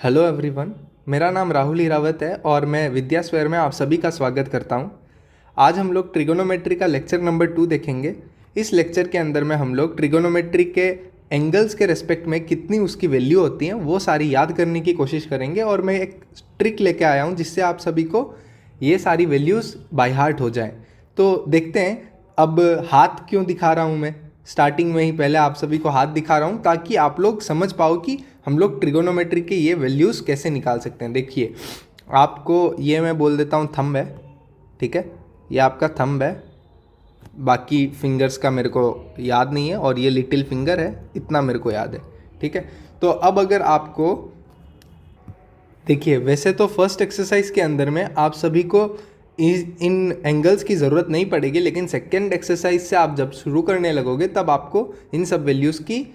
Hello everyone. मेरा नाम राहुल हिरावत है और मैं विद्या स्क्वायर में आप सभी का स्वागत करता हूं। आज हम लोग ट्रिगोनोमेट्री का लेक्चर नंबर 2 देखेंगे। इस लेक्चर के अंदर में हम लोग ट्रिगोनोमेट्री के एंगल्स के रेस्पेक्ट में कितनी उसकी वैल्यू होती हैं वो सारी याद करने की कोशिश करेंगे और मैं एक ट्रिक लेके आया हूं जिससे आप सभी को ये सारी वैल्यूज़ बाय हार्ट हो जाएं। तो देखते हैं। अब हाथ क्यों दिखा रहा हूँ मैं स्टार्टिंग में ही, पहले आप सभी को हाथ दिखा रहा हूँ ताकि आप लोग समझ पाओ कि हम लोग ट्रिगोनोमेट्री के ये वैल्यूज़ कैसे निकाल सकते हैं। देखिए, आपको ये मैं बोल देता हूँ थंब है, ठीक है, ये आपका थंब है, बाकी फिंगर्स का मेरे को याद नहीं है, और ये लिटिल फिंगर है, इतना मेरे को याद है, ठीक है। तो अब अगर आपको देखिए, वैसे तो फर्स्ट एक्सरसाइज के अंदर में आप सभी को इन एंगल्स की ज़रूरत नहीं पड़ेगी, लेकिन सेकेंड एक्सरसाइज से आप जब शुरू करने लगोगे तब आपको इन सब वैल्यूज़ की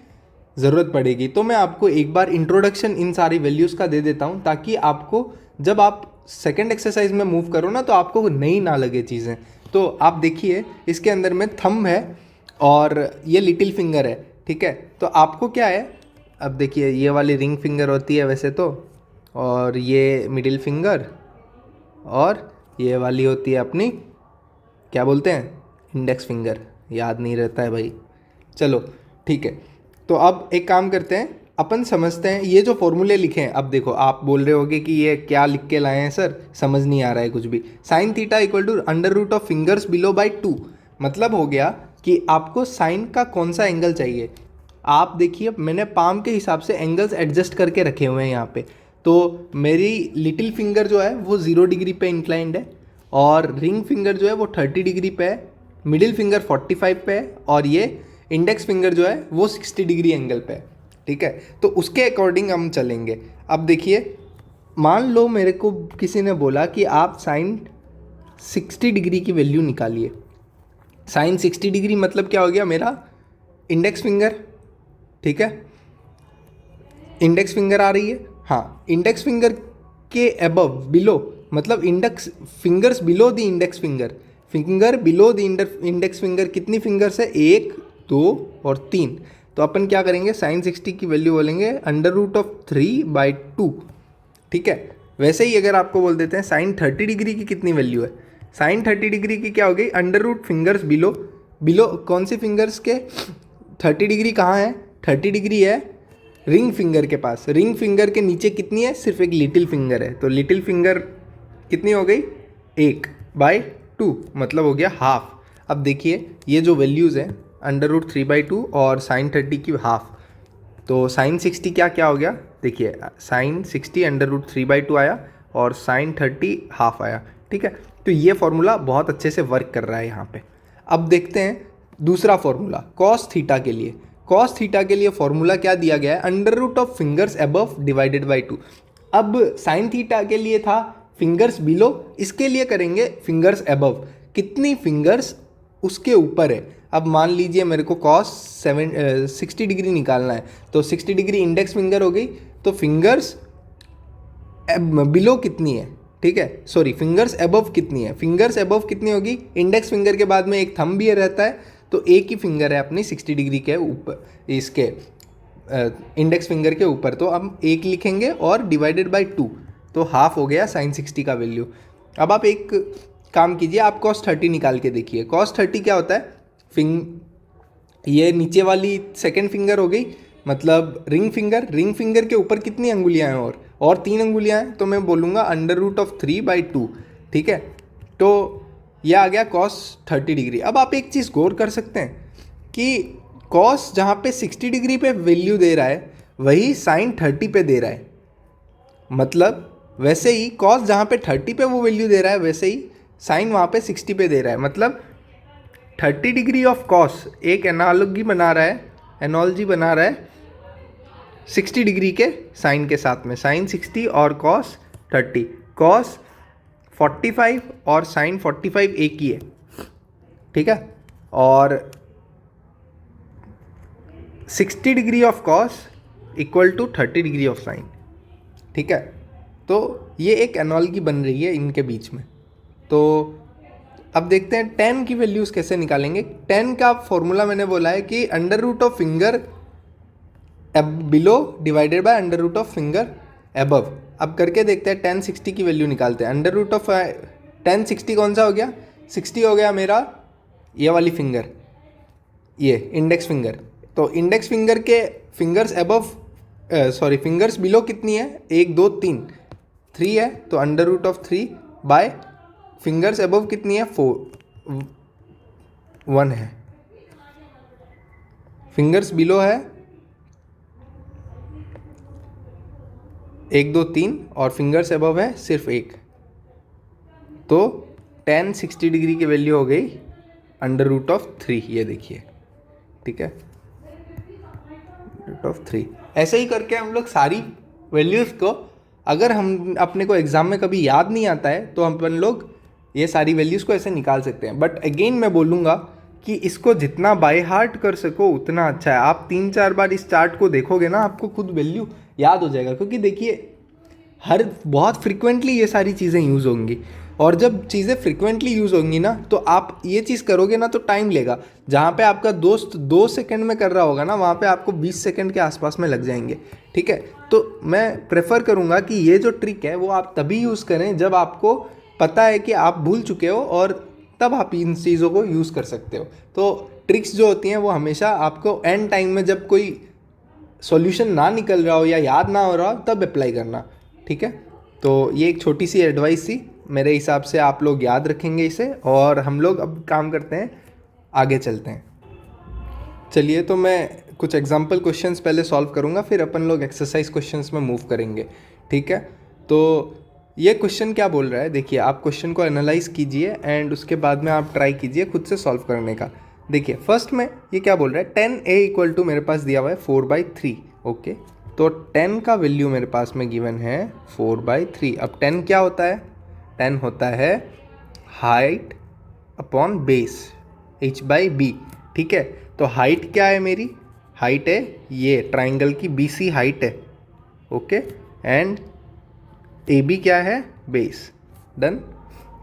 ज़रूरत पड़ेगी। तो मैं आपको एक बार इंट्रोडक्शन इन सारी वैल्यूज़ का दे देता हूँ ताकि आपको जब आप सेकेंड एक्सरसाइज में मूव करो ना तो आपको नई ना लगे चीज़ें। तो आप देखिए, इसके अंदर में थंब है और ये लिटिल फिंगर है, ठीक है। तो आपको क्या है, अब देखिए, ये वाली रिंग फिंगर होती है वैसे तो, और ये मिडिल फिंगर, और ये वाली होती है अपनी, क्या बोलते हैं, इंडेक्स फिंगर। याद नहीं रहता है भाई, चलो ठीक है। तो अब एक काम करते हैं, अपन समझते हैं ये जो फॉर्मूले लिखे हैं। अब देखो, आप बोल रहे होगे कि ये क्या लिख के लाए हैं सर, समझ नहीं आ रहा है कुछ भी। Sine theta equal to under root of fingers below by 2, मतलब हो गया कि आपको साइन का कौन सा एंगल चाहिए। आप देखिए, मैंने पाम के हिसाब से एंगल्स एडजस्ट करके रखे हुए हैं यहाँ पे। तो मेरी लिटिल फिंगर जो है वो 0 डिग्री पे इंक्लाइंड है, और रिंग फिंगर जो है वो 30 डिग्री पे है, मिडिल फिंगर 45 पे है, और ये इंडेक्स फिंगर जो है वो 60 डिग्री एंगल पे है, ठीक है। तो उसके अकॉर्डिंग हम चलेंगे। अब देखिए, मान लो मेरे को किसी ने बोला कि आप साइन 60 डिग्री की वैल्यू निकालिए। साइन 60 डिग्री मतलब क्या हो गया, मेरा इंडेक्स फिंगर, ठीक है, इंडेक्स फिंगर आ रही है। हाँ, इंडेक्स फिंगर के अबव, बिलो, मतलब index fingers below the index finger, finger below the index finger कितनी फिंगर्स है, 1 2 और 3। तो अपन क्या करेंगे, साइन 60 की वैल्यू बोलेंगे अंडर रूट ऑफ 3/2, ठीक है। वैसे ही अगर आपको बोल देते हैं साइन 30 डिग्री की कितनी वैल्यू है, साइन 30 डिग्री की क्या हो गई, under root fingers below, below कौन सी फिंगर्स के, 30 डिग्री कहाँ है, 30 डिग्री है रिंग फिंगर के पास। रिंग फिंगर के नीचे कितनी है, सिर्फ एक लिटिल फिंगर है, तो लिटिल फिंगर कितनी हो गई, 1/2, मतलब हो गया हाफ। अब देखिए, ये जो वैल्यूज़ हैं अंडर रूट 3/2 और साइन 30 की हाफ, तो साइन 60 क्या क्या हो गया, देखिए साइन 60 अंडर रूट 3/2 आया और साइन 30 हाफ आया, ठीक है। तो ये फॉर्मूला बहुत अच्छे से वर्क कर रहा है यहाँ पे। अब देखते हैं दूसरा फॉर्मूला कॉस थीटा के लिए। कॉस थीटा के लिए फॉर्मूला क्या दिया गया है, under root of fingers above divided by 2। अब साइन थीटा के लिए था फिंगर्स बिलो, इसके लिए करेंगे फिंगर्स अबव, कितनी फिंगर्स उसके ऊपर है। अब मान लीजिए मेरे को कॉस 60 डिग्री निकालना है, तो 60 डिग्री इंडेक्स फिंगर हो गई, तो फिंगर्स बिलो कितनी है, ठीक है, सॉरी फिंगर्स अबव कितनी है, फिंगर्स अबव कितनी होगी, इंडेक्स फिंगर के बाद में एक थंब भी रहता है, तो एक ही फिंगर है अपनी 60 डिग्री के ऊपर, इसके इंडेक्स फिंगर के ऊपर, तो हम एक लिखेंगे और डिवाइडेड बाय 2, तो हाफ हो गया साइन 60 का वैल्यू। अब आप एक काम कीजिए, आप कॉस 30 निकाल के देखिए। कॉस 30 क्या होता है, ये नीचे वाली सेकेंड फिंगर हो गई, मतलब रिंग फिंगर, रिंग फिंगर के ऊपर कितनी अंगुलियां हैं, और 3 अंगुलियां हैं, तो मैं बोलूँगा अंडर रूट ऑफ 3/2, ठीक है। तो यह आ गया कॉस 30 डिग्री। अब आप एक चीज़ गौर कर सकते हैं कि कॉस जहाँ पे 60 डिग्री पे वैल्यू दे रहा है वही साइन 30 पे दे रहा है, मतलब वैसे ही कॉस जहाँ पे 30 पे वो वैल्यू दे रहा है वैसे ही साइन वहाँ पे 60 पे दे रहा है, मतलब 30 डिग्री ऑफ कॉस एक एनालॉजी बना रहा है 60 डिग्री के साइन के साथ में, साइन 60 और कॉस 30, कॉस 45 और साइन 45 एक ही है, ठीक है। और 60 degree of cos equal to 30 degree of sine, ठीक है। तो ये एक एनालॉजी बन रही है इनके बीच में। तो अब देखते हैं tan की वैल्यूज़ कैसे निकालेंगे। tan का फॉर्मूला मैंने बोला है कि under root of finger below divided by under root of finger above. अब करके देखते हैं, tan 60 की वैल्यू निकालते हैं। अंडर रूट ऑफ tan 60 कौन सा हो गया? 60 हो गया मेरा ये वाली फिंगर, ये इंडेक्स फिंगर। तो इंडेक्स फिंगर के fingers above, sorry fingers below कितनी है? 1 2 3, 3 है, तो under root of 3 by fingers above कितनी है? 4 1 है। फिंगर्स बिलो है 1 2 3 और फिंगर्स अबव है सिर्फ 1। तो tan 60 डिग्री की वैल्यू हो गई अंडर रूट ऑफ 3, ये देखिए, ठीक है, रूट ऑफ 3। ऐसे ही करके हम लोग सारी वैल्यूज़ को, अगर हम अपने को एग्ज़ाम में कभी याद नहीं आता है तो अपन लोग ये सारी वैल्यूज़ को ऐसे निकाल सकते हैं। बट अगेन मैं बोलूँगा कि इसको जितना बाय हार्ट कर सको उतना अच्छा है। आप 3-4 बार इस चार्ट को देखोगे ना, आपको खुद वैल्यू याद हो जाएगा, क्योंकि देखिए बहुत फ्रिक्वेंटली ये सारी चीज़ें यूज़ होंगी, और जब चीज़ें फ्रिक्वेंटली यूज़ होंगी ना तो आप ये चीज़ करोगे ना तो टाइम लेगा। जहाँ पे आपका दोस्त 2 सेकंड में कर रहा होगा ना, वहाँ पे आपको 20 सेकंड के आसपास में लग जाएंगे, ठीक है। तो मैं प्रेफर करूँगा कि ये जो ट्रिक है वो आप तभी यूज़ करें जब आपको पता है कि आप भूल चुके हो, और तब आप इन चीज़ों को यूज़ कर सकते हो। तो ट्रिक्स जो होती हैं वो हमेशा आपको एंड टाइम में, जब कोई सॉल्यूशन ना निकल रहा हो या याद ना हो रहा हो, तब अप्लाई करना, ठीक है। तो ये एक छोटी सी एडवाइस थी, मेरे हिसाब से आप लोग याद रखेंगे इसे, और हम लोग अब काम करते हैं, आगे चलते हैं। चलिए, तो मैं कुछ एग्जांपल क्वेश्चंस पहले सॉल्व करूँगा, फिर अपन लोग एक्सरसाइज क्वेश्चंस में मूव करेंगे, ठीक है। तो ये क्वेश्चन क्या बोल रहा है, देखिए, आप क्वेश्चन को एनालाइज कीजिए एंड उसके बाद में आप ट्राई कीजिए खुद से सॉल्व करने का। देखिए, फर्स्ट में ये क्या बोल रहा है, 10a इक्वल टू मेरे पास दिया हुआ है 4/3, ओके। तो 10 का वैल्यू मेरे पास में गिवन है 4/3। अब 10 क्या होता है? 10 होता है हाइट अपॉन बेस, h/b, ठीक है। तो हाइट क्या है मेरी? हाइट है ये ट्राइंगल की BC हाइट है, ओके, एंड AB क्या है? बेस। डन,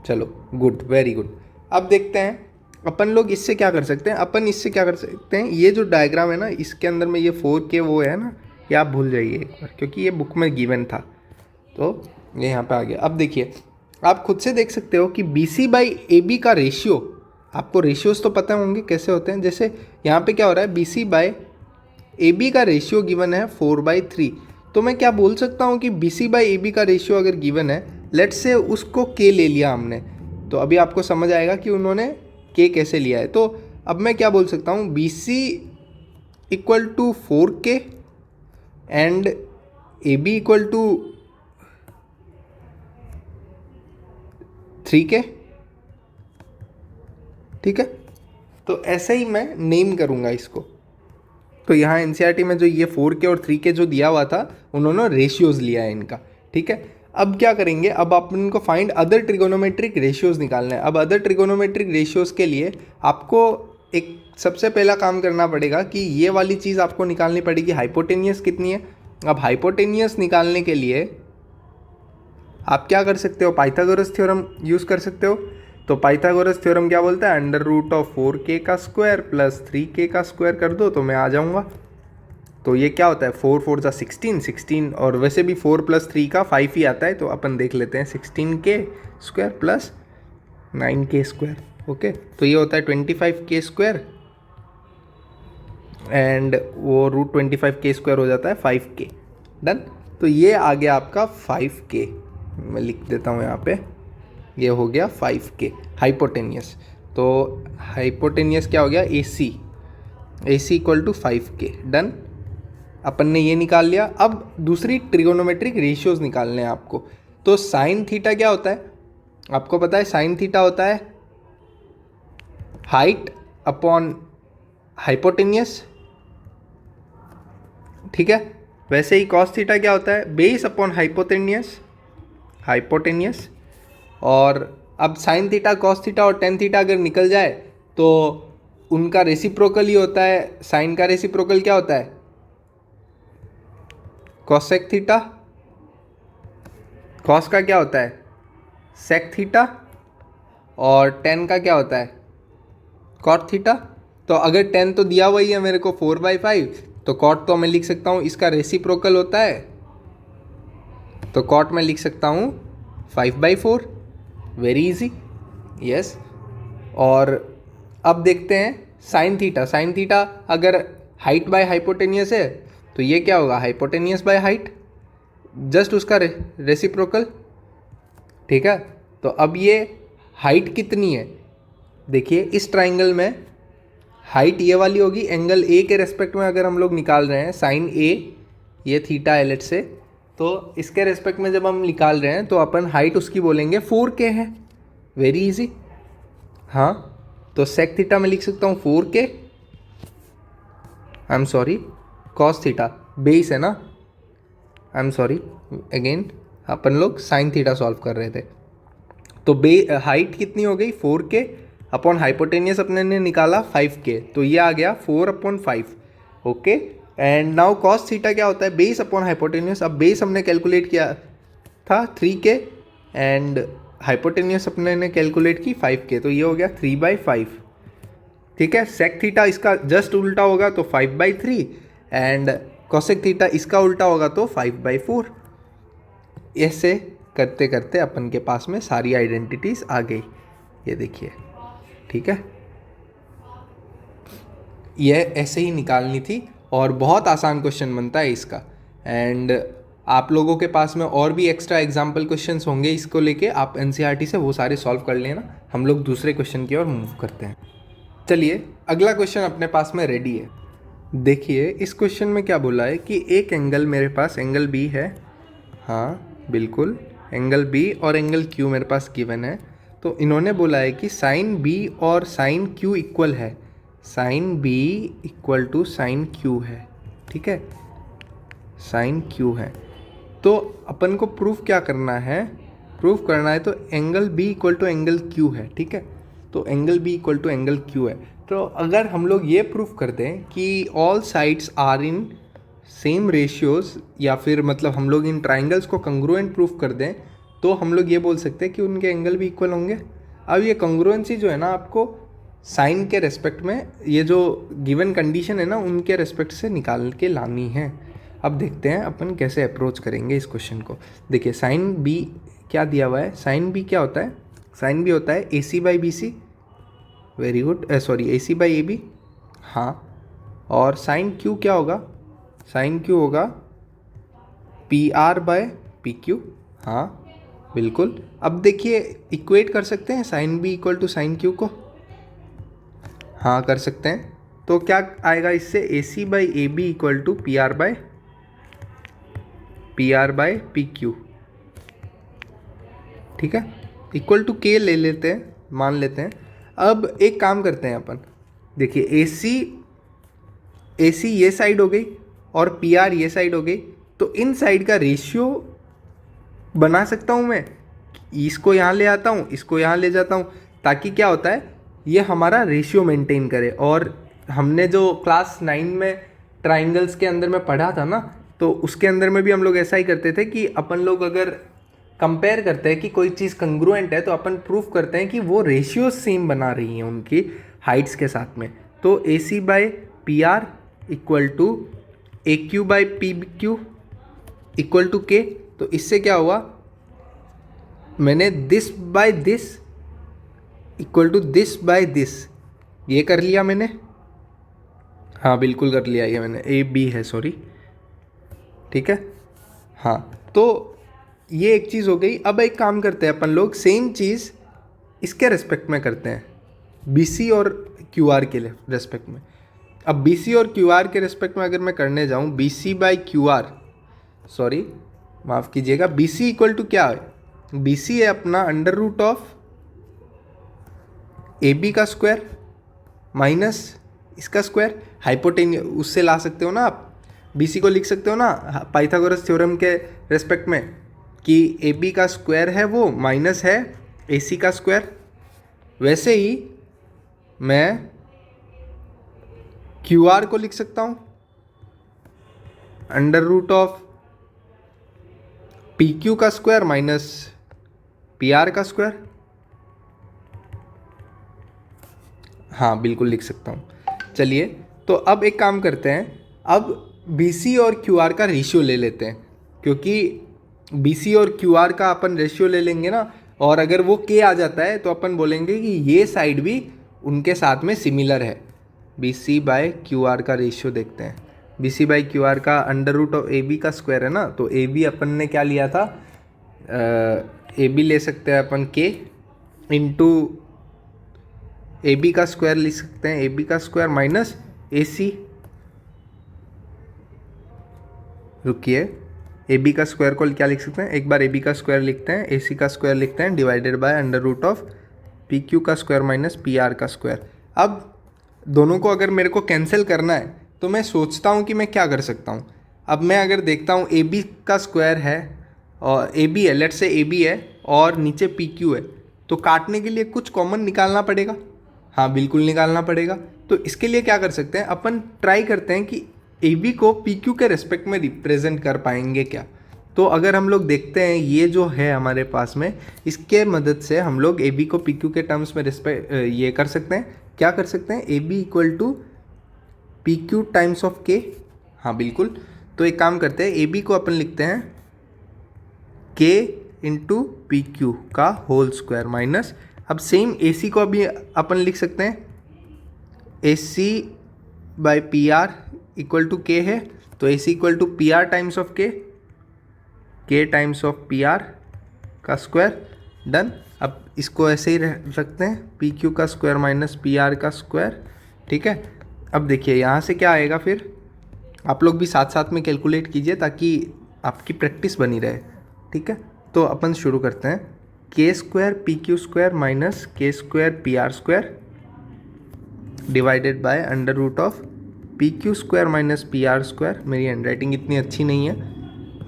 चलो, गुड, वेरी गुड। अब देखते हैं अपन लोग इससे क्या कर सकते हैं। अपन इससे क्या कर सकते हैं, ये जो डायग्राम है ना, इसके अंदर में ये 4K वो है ना, ये आप भूल जाइए एक बार, क्योंकि ये बुक में गिवन था, तो ये यहाँ पे आ गया। अब देखिए, आप खुद से देख सकते हो कि BC/AB का रेशियो, आपको रेशियोज तो पता होंगे कैसे होते हैं। जैसे यहाँ पे क्या हो रहा है, BC/AB का रेशियो गिवन है 4/3। तो मैं क्या बोल सकता हूँ कि BC/AB का रेशियो अगर गिवन है, लेट्स से उसको K ले लिया हमने, तो अभी आपको समझ आएगा कि उन्होंने K कैसे लिया है। तो अब मैं क्या बोल सकता हूँ, BC equal to 4K and AB equal to 3K, ठीक है। तो ऐसे ही मैं नेम करूँगा इसको। तो यहाँ NCERT में जो ये 4K और 3K जो दिया हुआ था, उन्होंने रेशियोज लिया है इनका, ठीक है। अब क्या करेंगे, अब आप इनको फाइंड अदर ट्रिगोनोमेट्रिक रेशियोज निकालना है। अब अदर ट्रिगोनोमेट्रिक रेशियोज के लिए आपको एक सबसे पहला काम करना पड़ेगा कि ये वाली चीज़ आपको निकालनी पड़ेगी, हाइपोटेनियस कितनी है। अब हाइपोटेनियस निकालने के लिए आप क्या कर सकते हो, पाइथागोरस थ्योरम यूज़ कर सकते हो। तो पाइथागोरस थ्योरम क्या बोलता है, अंडर रूट ऑफ 4K का स्क्वायर प्लस 3K का स्क्वायर कर दो तो मैं आ जाऊँगा। तो ये क्या होता है, 4 4 जा 16, और वैसे भी 4 + 3 का 5 ही आता है, तो अपन देख लेते हैं 16K square plus 9K square, okay. तो ये होता है 25K स्क्वायर, एंड वो √25K स्क्वायर हो जाता है 5K। डन, तो ये आ गया आपका 5K, मैं लिख देता हूँ यहाँ पे, ये हो गया 5K हाइपोटेनियस। तो हाइपोटेनियस क्या हो गया, AC equal to 5K। Done, अपन ने ये निकाल लिया। अब दूसरी ट्रिगोनोमेट्रिक रेशियोज निकालने हैं आपको। तो साइन थीटा क्या होता है, आपको पता है, साइन थीटा होता है हाइट अपॉन हाइपोटेनियस, ठीक है। वैसे ही कॉस थीटा क्या होता है, बेस अपॉन हाइपोटेनियस। और अब साइन थीटा, कॉस थीटा और टेन थीटा अगर निकल जाए तो उनका रेसिप्रोकल ही होता है। साइन का रेसिप्रोकल क्या होता है, कॉसेक थीटा। कॉस का क्या होता है, सेक थीटा। और टेन का क्या होता है, कॉट थीटा। तो अगर टेन तो दिया हुआ ही है मेरे को 4/5, तो कॉट तो मैं लिख सकता हूँ इसका रेसिप्रोकल होता है तो कॉट में लिख सकता हूँ 5/4, वेरी इजी, यस। और अब देखते हैं साइन थीटा। साइन थीटा अगर हाइट बाय हाइपोटेनियस है तो ये क्या होगा, हाइपोटेनियस बाय हाइट, जस्ट उसका रेसिप्रोकल, ठीक है। तो अब ये हाइट कितनी है, देखिए इस ट्राइंगल में हाइट ये वाली होगी, एंगल ए के रेस्पेक्ट में अगर हम लोग निकाल रहे हैं साइन ए, ये थीटा है लेट से, तो इसके रेस्पेक्ट में जब हम निकाल रहे हैं तो अपन हाइट उसकी बोलेंगे 4K है, वेरी इजी। हाँ, तो सेक थीटा में लिख सकता हूँ 4K, I am sorry cos theta, base है ना, आई एम सॉरी अगेन, अपन लोग साइन थीटा सॉल्व कर रहे थे। तो हाइट कितनी हो गई 4K अपॉन हाइपोटेनियस अपने ने निकाला 5K, तो ये आ गया 4/5, okay. And now cos theta क्या होता है, बेस अपॉन हाइपोटेनियस। अब बेस हमने कैलकुलेट किया था 3K एंड हाइपोटेनियस अपने ने कैलकुलेट की 5K, तो ये हो गया 3/5, ठीक है। सेक थीटा इसका जस्ट उल्टा होगा तो 5/3 एंड कॉसेक थीटा इसका उल्टा होगा तो 5/4। ऐसे करते करते अपन के पास में सारी आइडेंटिटीज आ गई, ये देखिए, ठीक है। यह ऐसे ही निकालनी थी और बहुत आसान क्वेश्चन बनता है इसका। एंड आप लोगों के पास में और भी एक्स्ट्रा एग्जाम्पल क्वेश्चंस होंगे इसको लेके, आप एनसीईआरटी से वो सारे सॉल्व कर लेना। हम लोग दूसरे क्वेश्चन की ओर मूव करते हैं। चलिए अगला क्वेश्चन अपने पास में रेडी है। देखिए इस क्वेश्चन में क्या बोला है कि एक एंगल, मेरे पास एंगल बी है, हाँ बिल्कुल एंगल बी और एंगल क्यू मेरे पास गिवन है। तो इन्होंने बोला है कि साइन बी और साइन क्यू इक्वल है, sine B equal to sine Q है, ठीक है, साइन क्यू है। तो अपन को प्रूफ क्या करना है, प्रूफ करना है तो angle B equal to angle Q है, ठीक है। तो angle B equal to angle Q है। तो अगर हम लोग ये प्रूफ कर दें कि all sides are in same ratios, या फिर मतलब हम लोग इन ट्राइंगल्स को कंग्रुएंट प्रूफ कर दें, तो हम लोग ये बोल सकते हैं कि उनके एंगल भी इक्वल होंगे। अब ये कंग्रुएंसी जो है ना, आपको साइन के रेस्पेक्ट में ये जो गिवन कंडीशन है ना, उनके रेस्पेक्ट से निकाल के लानी है। अब देखते हैं अपन कैसे अप्रोच करेंगे इस क्वेश्चन को। देखिए साइन बी क्या दिया हुआ है, साइन बी क्या होता है, साइन बी होता है AC/BC, very good, sorry AC/AB, हाँ। और साइन क्यू क्या होगा, साइन क्यू होगा PR/PQ, हाँ बिल्कुल। अब देखिए इक्वेट कर सकते हैं sine B equal to sine Q को, हाँ कर सकते हैं। तो क्या आएगा इससे, AC/AB इक्वल टू PR/PQ, ठीक है, इक्वल टू K ले लेते हैं, मान लेते हैं। अब एक काम करते हैं अपन, देखिए AC ये साइड हो गई और PR ये साइड हो गई, तो इन साइड का रेशियो बना सकता हूँ मैं, इसको यहाँ ले आता हूँ, इसको यहाँ ले जाता हूँ, ताकि क्या होता है ये हमारा रेशियो मेंटेन करे। और हमने जो क्लास 9 में ट्राइंगल्स के अंदर में पढ़ा था ना, तो उसके अंदर में भी हम लोग ऐसा ही करते थे कि अपन लोग अगर कंपेयर करते हैं कि कोई चीज़ कंग्रुएंट है, तो अपन प्रूफ करते हैं कि वो रेशियो सेम बना रही हैं उनकी हाइट्स के साथ में। तो AC/PR equal to AQ/PQ equal to K। तो इससे क्या हुआ, मैंने this by this equal to this by this, ये कर लिया मैंने, हाँ बिल्कुल कर लिया ये मैंने, AB है सॉरी, ठीक है, हाँ। तो ये एक चीज़ हो गई। अब एक काम करते हैं अपन लोग, सेम चीज़ इसके रेस्पेक्ट में करते हैं, BC और QR के रेस्पेक्ट में। अब BC और QR के रेस्पेक्ट में अगर मैं करने जाऊँ, BC/QR, सॉरी माफ़ कीजिएगा, BC इक्वल टू क्या है, BC है अपना अंडर रूट ऑफ AB का स्क्वायर माइनस इसका स्क्वायर, हाइपोटेनियस उससे ला सकते हो ना आप, BC को लिख सकते हो ना पाइथागोरस थ्योरम के रेस्पेक्ट में कि AB का स्क्वायर है वो माइनस है AC का स्क्वायर। वैसे ही मैं QR को लिख सकता हूँ अंडर रूट ऑफ PQ का स्क्वायर माइनस PR का स्क्वायर, हाँ बिल्कुल लिख सकता हूँ। चलिए तो अब एक काम करते हैं, अब BC और QR का रेशियो ले लेते हैं, क्योंकि बी सी और क्यू आर का अपन रेशियो ले लेंगे ना, और अगर वो के आ जाता है तो अपन बोलेंगे कि ये साइड भी उनके साथ में सिमिलर है। B C by Q R का रेशियो देखते हैं। B C by Q R का under root of A B का स्क्वायर है ना, तो ए बी अपन ने क्या लिया था, ए बी ले सकते हैं अपन के इंटू ए बी का स्क्वायर लिख सकते हैं, ए बी का स्क्वायर माइनस ए सी, रुकिए, ए बी का स्क्वायर को क्या लिख सकते हैं, एक बार ए बी का स्क्वायर लिखते हैं, ए सी का स्क्वायर लिखते हैं, divided by under root of P Q का स्क्वायर माइनस पी आर का स्क्वायर। अब दोनों को अगर मेरे को कैंसिल करना है तो मैं सोचता हूँ कि मैं क्या कर सकता हूँ। अब मैं अगर देखता हूँ ए बी का स्क्वायर है और ए बी है, लेट से ए बी है और नीचे पी क्यू है, तो काटने के लिए कुछ कॉमन निकालना पड़ेगा। हाँ बिल्कुल निकालना पड़ेगा। तो इसके लिए क्या कर सकते हैं, अपन ट्राई करते हैं कि ए बी को पी क्यू के रेस्पेक्ट में रिप्रेजेंट कर पाएंगे क्या। तो अगर हम लोग देखते हैं ये जो है हमारे पास में, इसके मदद से हम लोग ए बी को पी क्यू के टर्म्स में रिस्पेक्ट ये कर सकते हैं, क्या कर सकते हैं, A B equal to P Q times of K. हाँ बिल्कुल, तो एक काम करते हैं, ए बी को अपन लिखते हैं के इंटू पी क्यू का होल स्क्वायर माइनस, अब सेम ए सी को अभी अपन लिख सकते हैं, A C by P R equal to K है, तो A C equal to P R times of K times of P R का स्क्वायर, डन। अब इसको ऐसे ही रखते हैं, पी क्यू का स्क्वायर माइनस पी आर का स्क्वायर, ठीक है। अब देखिए यहाँ से क्या आएगा, फिर आप लोग भी साथ साथ में कैलकुलेट कीजिए ताकि आपकी प्रैक्टिस बनी रहे, ठीक है। तो अपन शुरू करते हैं, K square P Q square minus K square P R square divided by under root of P Q square minus P R square. मेरी हैंड राइटिंग इतनी अच्छी नहीं है,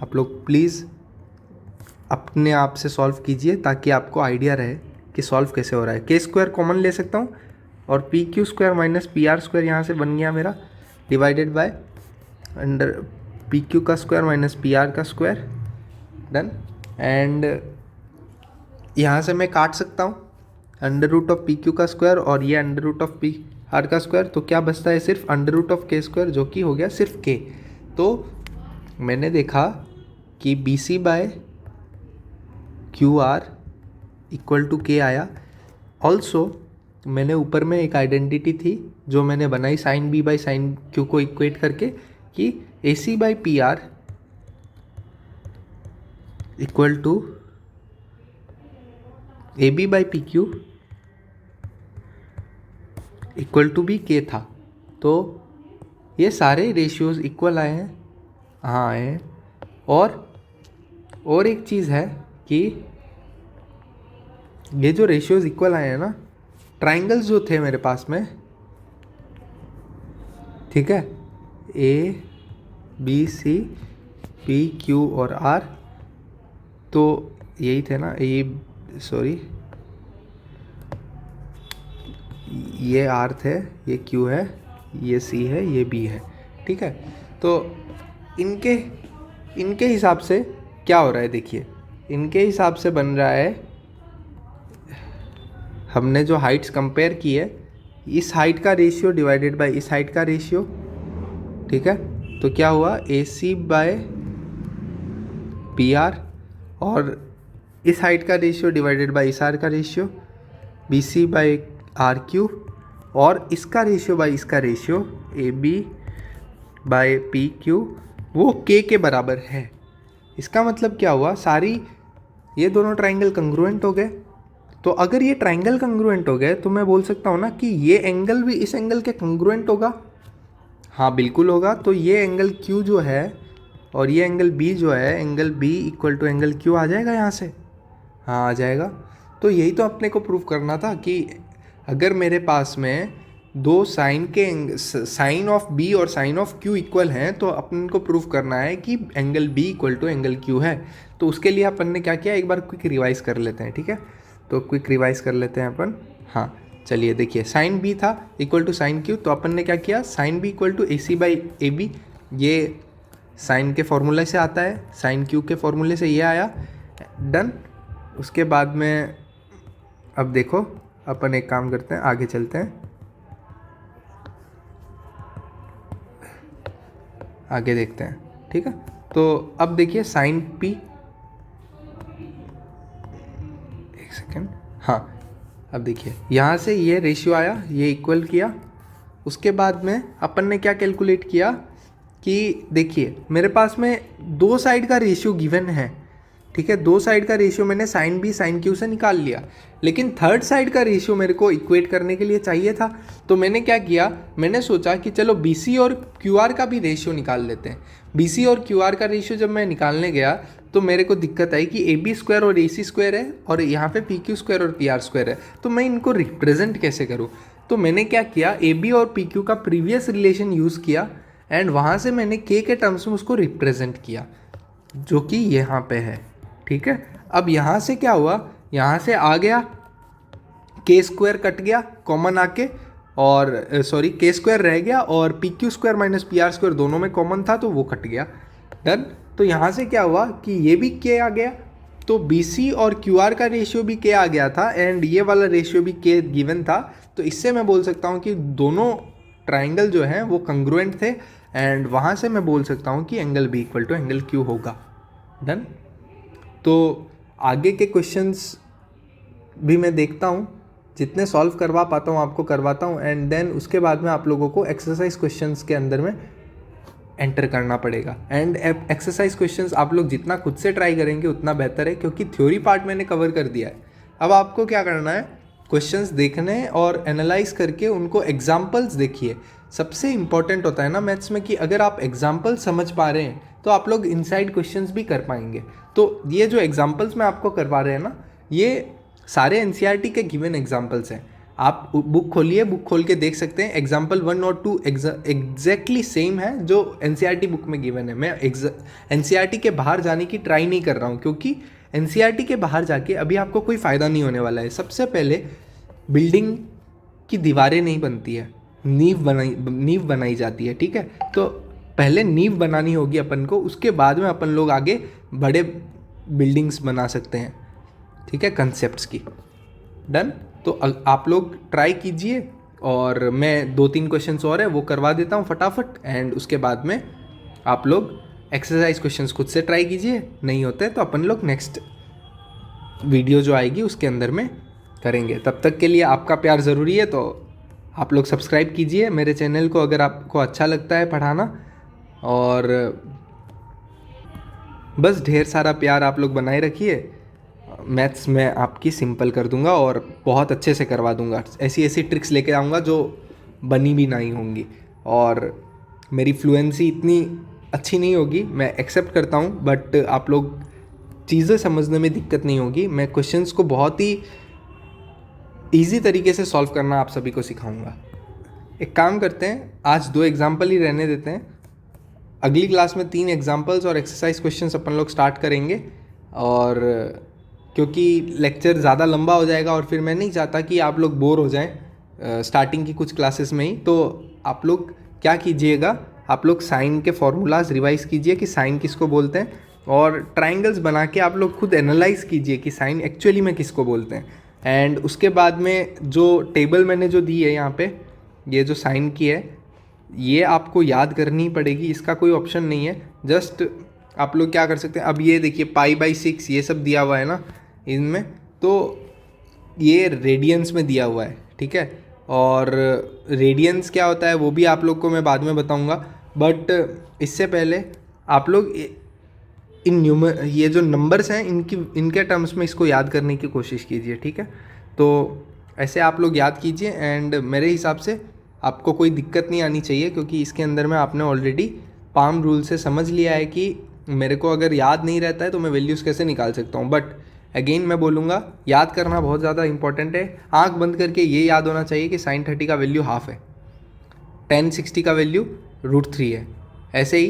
आप लोग प्लीज़ अपने आप से सॉल्व कीजिए ताकि आपको आइडिया रहे कि सॉल्व कैसे हो रहा है। के स्क्वायर कॉमन ले सकता हूँ और P Q square minus P R square यहाँ से बन गया मेरा, divided by under P Q का स्क्वायर माइनस पी आर का स्क्वायर, डन। एंड यहाँ से मैं काट सकता हूँ under root of P Q का स्क्वायर और ये under root of P R का स्क्वायर, तो क्या बचता है, सिर्फ under root of K square, जो कि हो गया सिर्फ के। तो मैंने देखा कि B C by Q R equal to K आया। ऑल्सो मैंने ऊपर में एक आइडेंटिटी थी जो मैंने बनाई sine B by sine Q को इक्वेट करके, कि A C by P R equal to A B by P Q equal to भी के था। तो ये सारे रेशियोज इक्वल आए हैं, हाँ आए हैं। और एक चीज़ है कि ये जो रेशियोज इक्वल आए हैं ना, ट्राइंगल्स जो थे मेरे पास में, ठीक है, A B C P Q और आर, तो यही थे ना, ये सॉरी ये आर थे, ये क्यू है, ये सी है, ये बी है, ठीक है। तो इनके हिसाब से क्या हो रहा है, देखिए इनके हिसाब से बन रहा है, हमने जो हाइट्स कंपेयर की है, इस हाइट का रेशियो डिवाइडेड बाय इस हाइट का रेशियो, ठीक है। तो क्या हुआ, A C by P R, और इस हाइट का रेशियो डिवाइडेड बाय इस आर का ratio, B C by R Q, और इसका रेशियो बाय इसका ratio, A B by P Q, वो के बराबर है। इसका मतलब क्या हुआ, सारी ये दोनों ट्राइंगल कंग्रुएंट हो गए। तो अगर ये ट्राइंगल कंग्रुएंट हो गए तो मैं बोल सकता हूँ ना कि ये एंगल भी इस एंगल के कंग्रुएंट होगा। हाँ बिल्कुल होगा। तो ये एंगल Q जो है और ये एंगल B जो है, angle B equal to angle Q आ जाएगा यहाँ से, हाँ आ जाएगा। तो यही तो अपने को प्रूव करना था कि अगर मेरे पास में दो साइन ऑफ B और साइन ऑफ Q इक्वल हैं तो अपन को प्रूव करना है कि angle B equal to angle Q है। तो उसके लिए अपन ने क्या किया, एक बार क्विक रिवाइज कर लेते हैं, ठीक है। तो क्विक रिवाइज कर लेते हैं अपन। हाँ चलिए, देखिए साइन बी था इक्वल टू साइन क्यू, तो अपन ने क्या किया, sine B equal to A C by A B, ये साइन के फॉर्मूले से आता है, साइन क्यू के फॉर्मूले से ये आया, डन। उसके बाद में अब देखो अपन एक काम करते हैं, आगे चलते हैं, आगे देखते हैं, ठीक है। तो अब देखिए साइन पी सेकेंड, हाँ अब देखिए यहाँ से ये रेशियो आया, ये इक्वल किया, उसके बाद में अपन ने क्या कैलकुलेट किया कि देखिए मेरे पास में दो साइड का रेशियो गिवन है, ठीक है, दो साइड का रेशियो मैंने साइन बी साइन क्यू से निकाल लिया, लेकिन थर्ड साइड का रेशियो मेरे को इक्वेट करने के लिए चाहिए था। तो मैंने क्या किया, मैंने सोचा कि चलो BC और QR का भी रेशियो निकाल लेते हैं। BC और QR का रेशियो जब मैं निकालने गया तो मेरे को दिक्कत आई कि AB स्क्वायर और AC स्क्वायर है और यहाँ पे PQ स्क्वायर और PR स्क्वायर है, तो मैं इनको रिप्रेजेंट कैसे करूँ। तो मैंने क्या किया, AB और PQ का प्रीवियस रिलेशन यूज़ किया एंड वहाँ से मैंने K के टर्म्स में उसको रिप्रेजेंट किया, जो कि यहाँ पे है, ठीक है। अब यहाँ से क्या हुआ, यहाँ से आ गया K स्क्वायर कट गया कॉमन आके, और सॉरी K स्क्वायर रह गया और PQ square minus PR square दोनों में कॉमन था तो वो कट गया, डन। तो यहाँ से क्या हुआ कि ये भी K आ गया, तो BC और QR का रेशियो भी K आ गया था एंड ये वाला रेशियो भी K गिवन था। तो इससे मैं बोल सकता हूँ कि दोनों ट्राइंगल जो हैं वो कंग्रुएंट थे एंड वहाँ से मैं बोल सकता हूँ कि angle B equal to angle Q होगा, डन। तो आगे के क्वेश्चंस भी मैं देखता हूँ, जितने सॉल्व करवा पाता हूँ आपको करवाता हूँ एंड देन उसके बाद में आप लोगों को एक्सरसाइज क्वेश्चंस के अंदर में एंटर करना पड़ेगा। एंड एक्सरसाइज क्वेश्चंस आप लोग जितना खुद से ट्राई करेंगे उतना बेहतर है, क्योंकि थ्योरी पार्ट मैंने कवर कर दिया है। अब आपको क्या करना है, क्वेश्चंस देखने और एनालाइज करके उनको एग्जाम्पल्स देखिए। सबसे इंपॉर्टेंट होता है ना मैथ्स में कि अगर आप एग्जाम्पल समझ पा रहे हैं तो आप लोग इनसाइड क्वेश्चंस भी कर पाएंगे। तो ये जो एग्जाम्पल्स मैं आपको करवा रहे हैं ना, ये सारे NCERT के गिवन एग्जाम्पल्स हैं। आप बुक खोलिए, बुक खोल के देख सकते हैं, एग्जाम्पल 1 और 2 एग्जैक्टली सेम है जो NCERT बुक में गिवन है। मैं NCERT के बाहर जाने की ट्राई नहीं कर रहा हूँ, क्योंकि NCERT के बाहर जाके अभी आपको कोई फ़ायदा नहीं होने वाला है। सबसे पहले बिल्डिंग की दीवारें नहीं बनती है, नींव बनाई जाती है, ठीक है। तो पहले नींव बनानी होगी अपन को, उसके बाद में अपन लोग आगे बड़े बिल्डिंग्स बना सकते हैं, ठीक है, कंसेप्ट्स की, डन। तो आप लोग ट्राई कीजिए और मैं 2-3 क्वेश्चंस और है वो करवा देता हूँ फटाफट एंड उसके बाद में आप लोग एक्सरसाइज क्वेश्चंस खुद से ट्राई कीजिए। नहीं होते तो अपन लोग नेक्स्ट वीडियो जो आएगी उसके अंदर में करेंगे। तब तक के लिए आपका प्यार ज़रूरी है, तो आप लोग सब्सक्राइब कीजिए मेरे चैनल को अगर आपको अच्छा लगता है पढ़ाना, और बस ढेर सारा प्यार आप लोग बनाए रखिए। मैथ्स मैं आपकी सिंपल कर दूंगा और बहुत अच्छे से करवा दूंगा। ऐसी ऐसी ट्रिक्स लेके आऊँगा जो बनी भी नहीं होंगी, और मेरी फ्लुएंसी इतनी अच्छी नहीं होगी, मैं एक्सेप्ट करता हूँ, बट आप लोग चीज़ें समझने में दिक्कत नहीं होगी। मैं क्वेश्चंस को बहुत ही ईजी तरीके से सॉल्व करना आप सभी को सिखाऊंगा। एक काम करते हैं, आज 2 एग्जाम्पल ही रहने देते हैं, अगली क्लास में 3 एग्जाम्पल्स और एक्सरसाइज क्वेश्चंस अपन लोग स्टार्ट करेंगे। और क्योंकि लेक्चर ज़्यादा लंबा हो जाएगा और फिर मैं नहीं चाहता कि आप लोग बोर हो जाएं स्टार्टिंग की कुछ क्लासेस में ही, तो आप लोग क्या कीजिएगा, आप लोग साइन के फॉर्मूलाज रिवाइज कीजिए कि साइन किसको बोलते हैं, और ट्राइंगल्स बना के आप लोग खुद एनालाइज कीजिए कि साइन एक्चुअली में किसको बोलते हैं। एंड उसके बाद में जो टेबल मैंने जो दी है यहाँ पे, ये जो साइन की है, ये आपको याद करनी पड़ेगी, इसका कोई ऑप्शन नहीं है। जस्ट आप लोग क्या कर सकते हैं, अब ये देखिए π/6 ये सब दिया हुआ है ना इनमें, तो ये रेडियंस में दिया हुआ है, ठीक है। और रेडियंस क्या होता है वो भी आप लोग को मैं बाद में बताऊंगा, बट इससे पहले आप लोग ये जो नंबर्स हैं इनके टर्म्स में इसको याद करने की कोशिश कीजिए, ठीक है। तो ऐसे आप लोग याद कीजिए एंड मेरे हिसाब से आपको कोई दिक्कत नहीं आनी चाहिए, क्योंकि इसके अंदर में आपने ऑलरेडी पाम रूल से समझ लिया है कि मेरे को अगर याद नहीं रहता है तो मैं वैल्यूज़ कैसे निकाल सकता हूँ। बट अगेन मैं बोलूँगा, याद करना बहुत ज़्यादा इंपॉर्टेंट है। आंख बंद करके ये याद होना चाहिए कि sin 30 का वैल्यू हाफ है, tan 60 का वैल्यू √3 है, ऐसे ही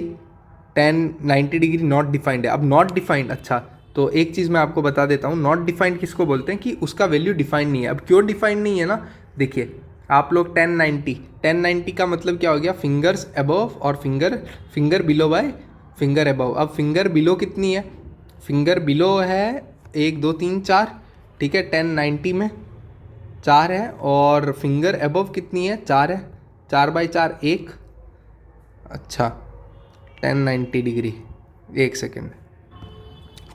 tan 90 डिग्री नॉट डिफाइंड है। अब नॉट डिफाइंड, अच्छा तो एक चीज़ मैं आपको बता देता हूँ, नॉट डिफाइंड किसको बोलते हैं कि उसका वैल्यू डिफाइंड नहीं है। अब क्यों डिफाइंड नहीं है ना, देखिए आप लोग tan 90 का मतलब क्या हो गया, फिंगर्स अबव और finger below by finger above. अब फिंगर बिलो कितनी है, फिंगर बिलो है 1 2 3 4, ठीक है, tan 90 में 4 है, और फिंगर अबव कितनी है, 4 है, 4/4 1, अच्छा tan 90 डिग्री, एक सेकेंड।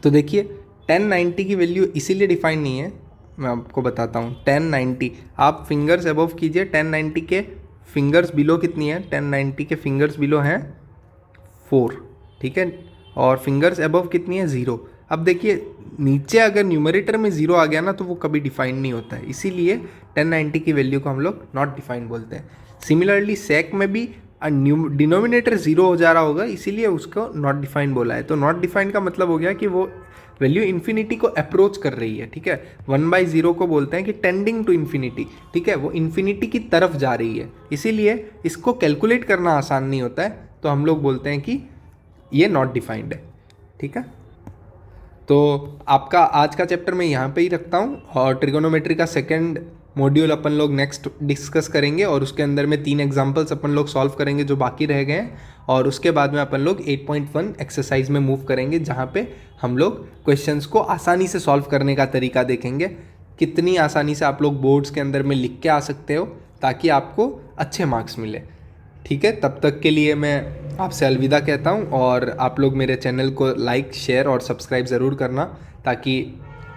तो देखिए tan 90 की वैल्यू इसीलिए डिफाइन नहीं है, मैं आपको बताता हूँ 1090, आप फिंगर्स अबव कीजिए, 1090 के फिंगर्स बिलो कितनी है, 1090 के फिंगर्स बिलो हैं 4, ठीक है, और फिंगर्स अबव कितनी है 0। अब देखिए नीचे अगर न्यूमरेटर में 0 आ गया ना तो वो कभी डिफाइन नहीं होता है, इसीलिए 1090 की वैल्यू को हम लोग नॉट डिफाइन बोलते हैं। सिमिलरली सेक में भी डिनोमिनेटर 0 हो जा रहा होगा, इसीलिए उसको नॉट डिफाइन बोला है। तो नॉट डिफाइन का मतलब हो गया कि वो वैल्यू इन्फिनिटी को अप्रोच कर रही है, ठीक है। 1/0 को बोलते हैं कि टेंडिंग टू इन्फिनिटी, ठीक है, वो इन्फिनिटी की तरफ जा रही है, इसीलिए इसको कैलकुलेट करना आसान नहीं होता है, तो हम लोग बोलते हैं कि ये नॉट डिफाइंड है, ठीक है। तो आपका आज का चैप्टर मैं यहाँ पे ही रखता हूँ, और ट्रिगोनोमेट्री का सेकंड मॉड्यूल अपन लोग नेक्स्ट डिस्कस करेंगे, और उसके अंदर में 3 एग्जांपल्स अपन लोग सॉल्व करेंगे जो बाकी रह गए हैं, और उसके बाद में अपन लोग 8.1 एक्सरसाइज में मूव करेंगे, जहाँ पे हम लोग क्वेश्चंस को आसानी से सॉल्व करने का तरीका देखेंगे, कितनी आसानी से आप लोग बोर्ड्स के अंदर में लिख के आ सकते हो ताकि आपको अच्छे मार्क्स मिले, ठीक है। तब तक के लिए मैं आपसे अलविदा कहता हूँ, और आप लोग मेरे चैनल को लाइक, शेयर और सब्सक्राइब ज़रूर करना ताकि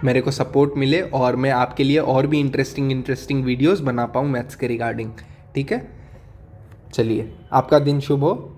मेरे को सपोर्ट मिले और मैं आपके लिए और भी इंटरेस्टिंग वीडियोस बना पाऊँ मैथ्स के रिगार्डिंग, ठीक है। चलिए, आपका दिन शुभ हो।